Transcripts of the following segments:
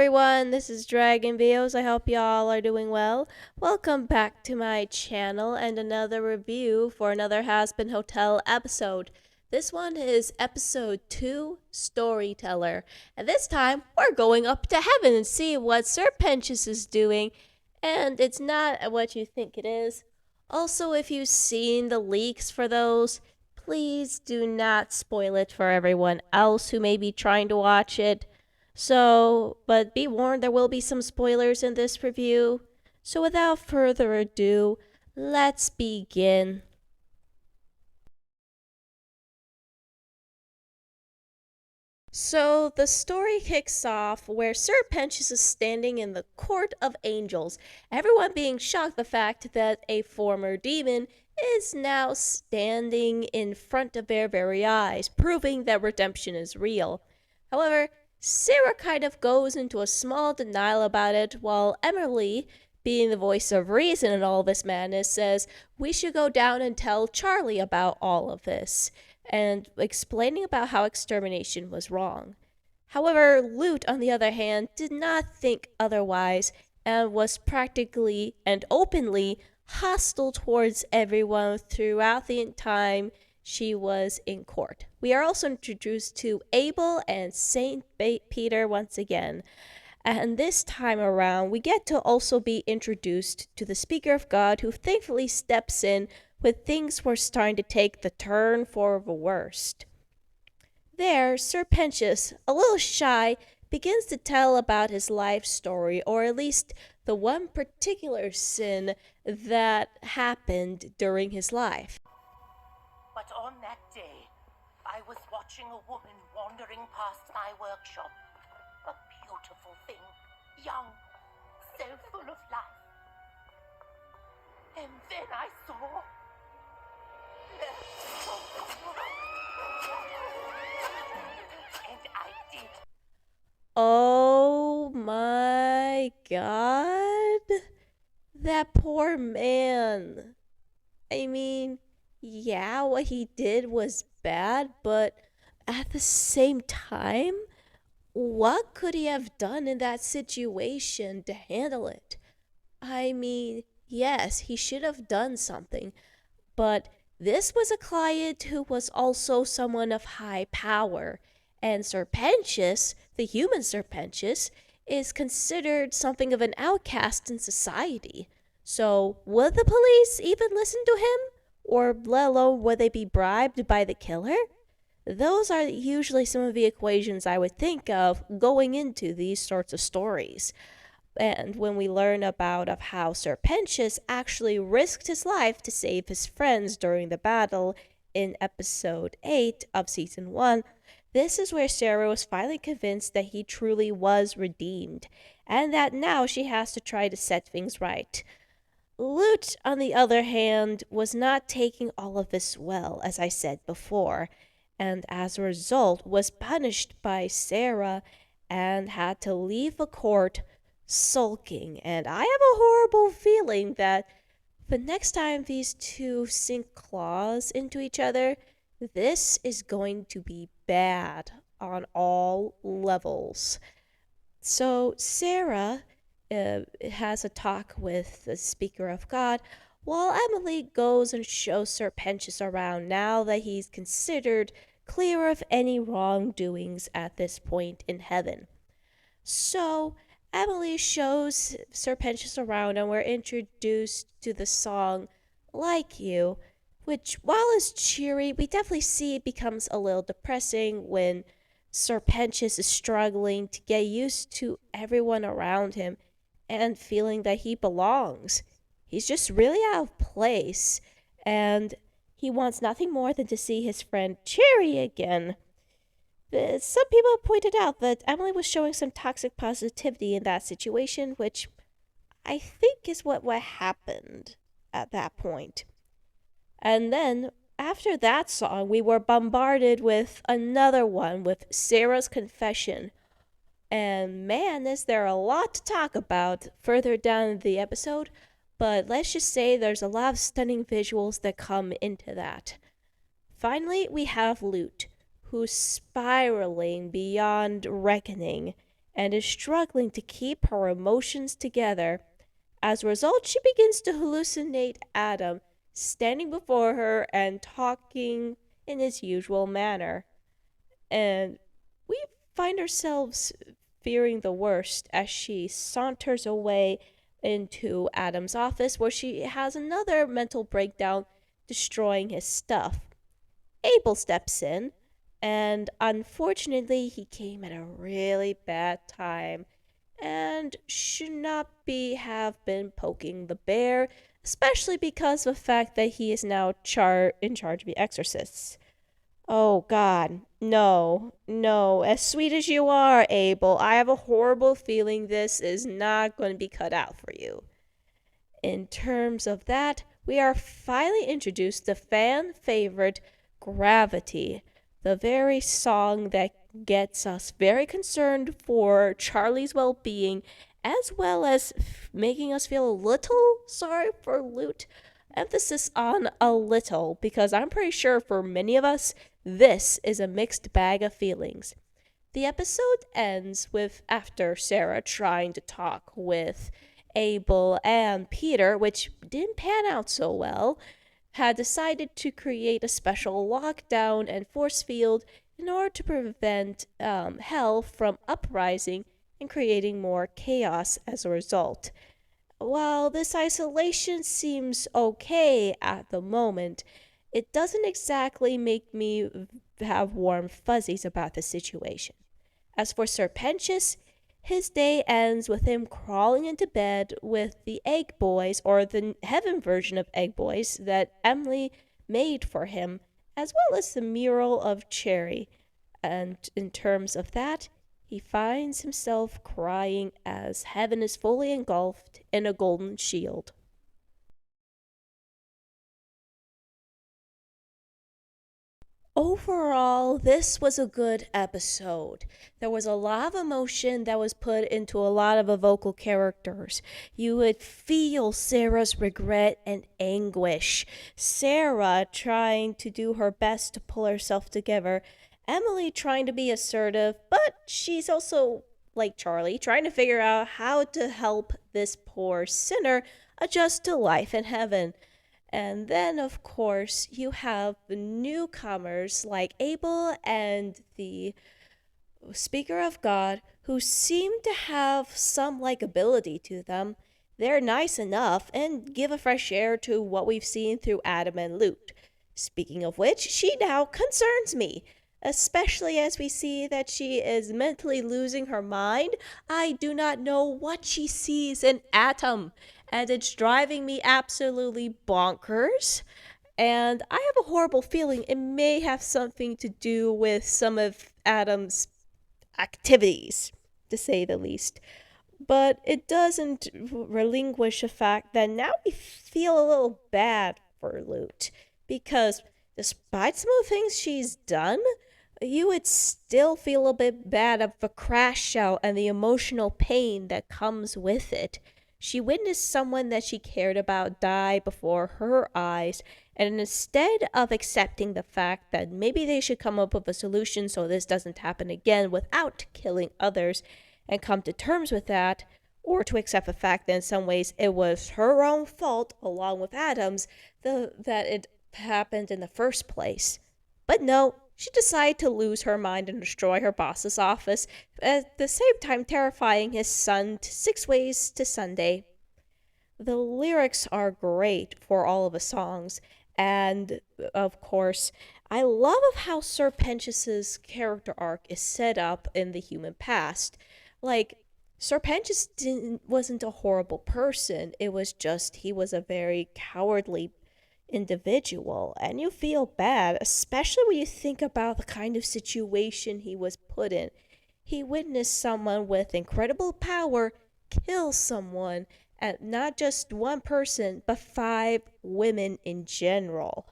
everyone, this is Dragon Bios. I hope y'all are doing well. Welcome back to my channel and another review for another Hazbin Hotel episode. This one is episode 2, Storyteller. And this time, we're going up to heaven and see what Sir Pentious is doing. And it's not what you think it is. Also, if you've seen the leaks for those, please do not spoil it for everyone else who may be trying to watch it. But be warned, there will be some spoilers in this review. So without further ado, let's begin. So the story kicks off where Sir Pentious is standing in the Court of Angels, everyone being shocked the fact that a former demon is now standing in front of their very eyes, proving that redemption is real. However, Sera kind of goes into a small denial about it, while Emily, being the voice of reason in all this madness, says we should go down and tell Charlie about all of this, and explaining about how extermination was wrong. However, Lute, on the other hand, did not think otherwise and was practically and openly hostile towards everyone throughout the time she was in court. We are also introduced to Abel and Saint Peter once again. And this time around, we get to also be introduced to the Speaker of God, who thankfully steps in when things were starting to take the turn for the worst. There, Sir Pentious, a little shy, begins to tell about his life story, or at least the one particular sin that happened during his life. But on that day, I was watching a woman wandering past my workshop. A beautiful thing, young, so full of life. And then I saw... And I did. Oh my God. That poor man. I mean, yeah, what he did was bad, but at the same time, what could he have done in that situation to handle it? I mean, yes, he should have done something, but this was a client who was also someone of high power, and Sir Pentious, the human Sir Pentious, is considered something of an outcast in society. So, would the police even listen to him? Or let alone would they be bribed by the killer? Those are usually some of the equations I would think of going into these sorts of stories. And when we learn about of how Sir Pentious actually risked his life to save his friends during the battle in episode 8 of season 1, this is where Sera was finally convinced that he truly was redeemed, and that now she has to try to set things right. Lute, on the other hand, was not taking all of this well, as I said before, and as a result was punished by Sera and had to leave the court sulking. And I have a horrible feeling that the next time these two sink claws into each other, this is going to be bad on all levels. So Sera has a talk with the Speaker of God, while Emily goes and shows Sir Pentious around now that he's considered clear of any wrongdoings at this point in heaven. So Emily shows Sir Pentious around, and we're introduced to the song Like You, which, while it's cheery, we definitely see it becomes a little depressing when Sir Pentious is struggling to get used to everyone around him and feeling that he belongs. He's just really out of place, and he wants nothing more than to see his friend Cherry again. Some people pointed out that Emily was showing some toxic positivity in that situation, which I think is what happened at that point. And then, after that song, we were bombarded with another one with Sera's confession. And man, is there a lot to talk about further down the episode, but let's just say there's a lot of stunning visuals that come into that. Finally, we have Lute, who's spiraling beyond reckoning and is struggling to keep her emotions together. As a result, she begins to hallucinate Adam standing before her and talking in his usual manner. And we find ourselves fearing the worst as she saunters away into Adam's office where she has another mental breakdown, destroying his stuff. Abel steps in, and unfortunately, he came at a really bad time and should not be have been poking the bear, especially because of the fact that he is now in charge of the exorcists. Oh God, no, no. As sweet as you are, Abel, I have a horrible feeling this is not going to be cut out for you. In terms of that, we are finally introduced to fan favorite Gravity, the very song that gets us very concerned for Charlie's well being, as well as making us feel a little sorry for Lute. Emphasis on a little, because I'm pretty sure for many of us, this is a mixed bag of feelings. The episode ends with after Sera trying to talk with Abel and Peter, which didn't pan out so well, had decided to create a special lockdown and force field in order to prevent Hell from uprising and creating more chaos as a result. While this isolation seems okay at the moment, it doesn't exactly make me have warm fuzzies about the situation. As for Sir Pentious, his day ends with him crawling into bed with the egg boys, or the heaven version of egg boys, that Emily made for him, as well as the mural of Cherry. And in terms of that, he finds himself crying as heaven is fully engulfed in a golden shield. Overall, this was a good episode. There was a lot of emotion that was put into a lot of the vocal characters. You would feel Sarah's regret and anguish, Sera trying to do her best to pull herself together, Emily trying to be assertive, but she's also, like Charlie, trying to figure out how to help this poor sinner adjust to life in heaven. And then, of course, you have the newcomers like Abel and the Speaker of God who seem to have some likability to them. They're nice enough and give a fresh air to what we've seen through Adam and Lute. Speaking of which, she now concerns me, especially as we see that she is mentally losing her mind. I do not know what she sees in Atom, and it's driving me absolutely bonkers. And I have a horrible feeling it may have something to do with some of Adam's activities, to say the least. But it doesn't relinquish the fact that now we feel a little bad for Lute. Because despite some of the things she's done, you would still feel a bit bad of the crash out and the emotional pain that comes with it. She witnessed someone that she cared about die before her eyes, and instead of accepting the fact that maybe they should come up with a solution so this doesn't happen again without killing others and come to terms with that, or to accept the fact that in some ways it was her own fault, along with Adam's, that it happened in the first place. But no, she decided to lose her mind and destroy her boss's office, at the same time terrifying his son 6 ways to Sunday. The lyrics are great for all of the songs, and of course, I love of how Sir Pentious's character arc is set up in the human past. Like, Sir Pentious wasn't a horrible person, it was just he was a very cowardly individual, and you feel bad, especially when you think about the kind of situation he was put in. He witnessed someone with incredible power kill someone, and not just one person, but 5 women in general.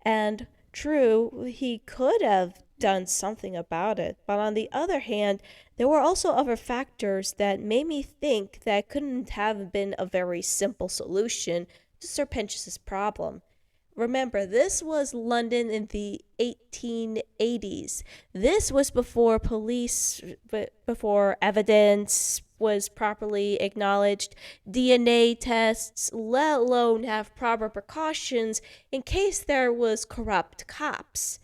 And true, he could have done something about it, but on the other hand, there were also other factors that made me think that couldn't have been a very simple solution to Sir Pentius's problem. remember, this was London in the 1880s. This was before police, before evidence was properly acknowledged, DNA tests, let alone have proper precautions in case there was corrupt cops.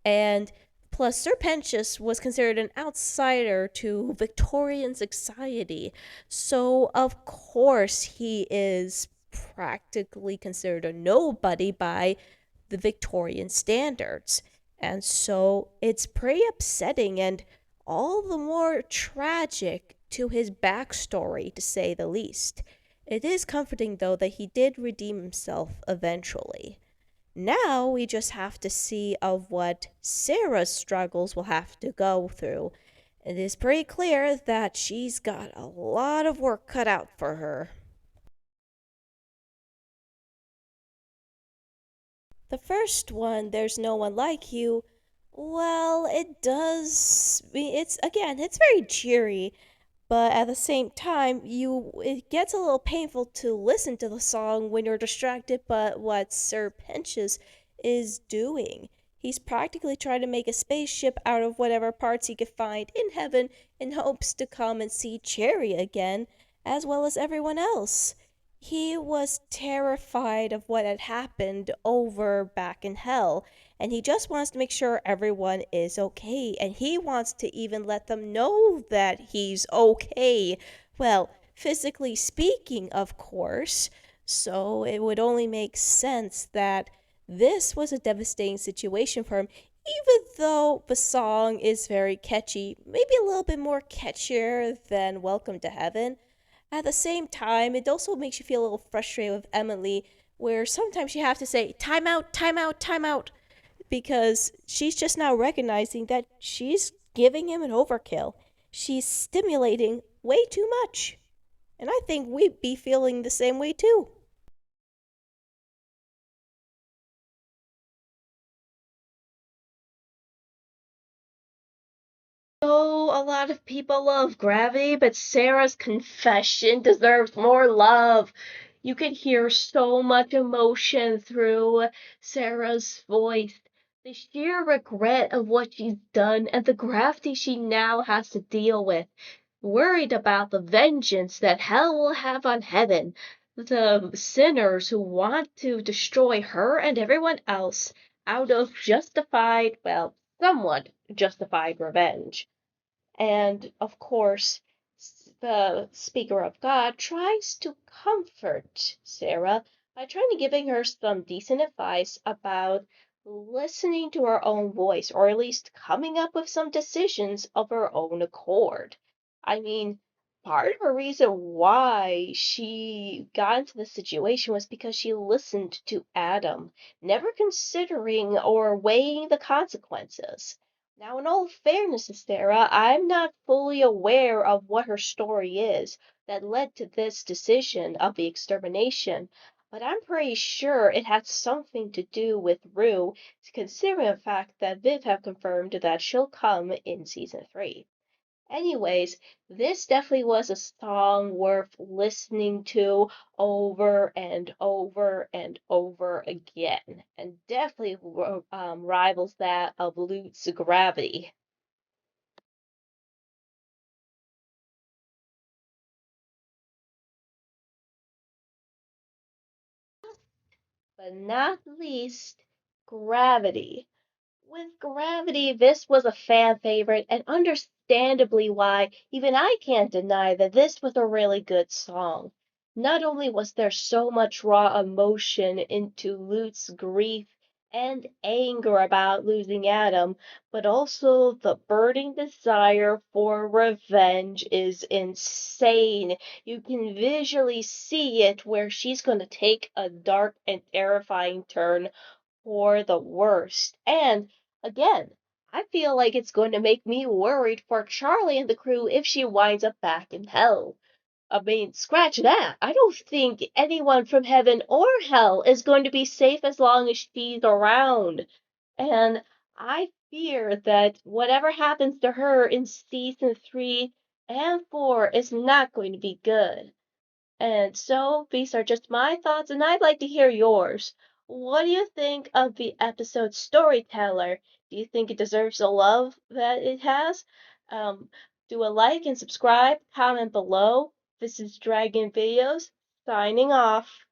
And plus, Sir Pentious was considered an outsider to Victorian society, so of course he is practically considered a nobody by the Victorian standards. And so it's pretty upsetting and all the more tragic to his backstory, to say the least. It is comforting, though, that he did redeem himself eventually. Now we just have to see of what Sera's struggles will have to go through. It is pretty clear that she's got a lot of work cut out for her. The first one, There's No One Like You, well, it's very cheery, but at the same time, it gets a little painful to listen to the song when you're distracted by what Sir Pentious is doing. He's practically trying to make a spaceship out of whatever parts he could find in heaven in hopes to come and see Cherry again, as well as everyone else. He was terrified of what had happened over back in hell, and he just wants to make sure everyone is okay, and he wants to even let them know that he's okay. Well, physically speaking, of course. So it would only make sense that this was a devastating situation for him, even though the song is very catchy, maybe a little bit more catchier than Welcome to Heaven. At the same time, it also makes you feel a little frustrated with Emily, where sometimes you have to say, time out, time out, time out, because she's just now recognizing that she's giving him an overkill. She's stimulating way too much. And I think we'd be feeling the same way too. Oh, a lot of people love Gravity, but Sarah's confession deserves more love. You can hear so much emotion through Sarah's voice. The sheer regret of what she's done and the gravity she now has to deal with. Worried about the vengeance that hell will have on heaven. The sinners who want to destroy her and everyone else out of justified, well, somewhat justified revenge. And of course, the speaker of God tries to comfort Sarah by trying to giving her some decent advice about listening to her own voice, or at least coming up with some decisions of her own accord. I mean, part of her reason why she got into this situation was because she listened to Adam, never considering or weighing the consequences. Now, in all fairness to Sarah, I'm not fully aware of what her story is that led to this decision of the extermination, but I'm pretty sure it had something to do with Rue, considering the fact that Viv have confirmed that she'll come in season 3. Anyways, this definitely was a song worth listening to over and over and over again, and definitely rivals that of Lute's Gravity. But not least, Gravity. With Gravity, this was a fan favorite, and understandably why even I can't deny that this was a really good song. Not only was there so much raw emotion into Lute's grief and anger about losing Adam, but also the burning desire for revenge is insane. You can visually see it where she's going to take a dark and terrifying turn for the worst. And again, I feel like it's going to make me worried for Charlie and the crew if she winds up back in hell. I mean, scratch that. I don't think anyone from heaven or hell is going to be safe as long as she's around. And I fear that whatever happens to her in season 3 and 4 is not going to be good. And so these are just my thoughts, and I'd like to hear yours. What do you think of the episode Storyteller? Do you think it deserves the love that it has? Um, do a like and subscribe, comment below. This is Dragon Videos, signing off.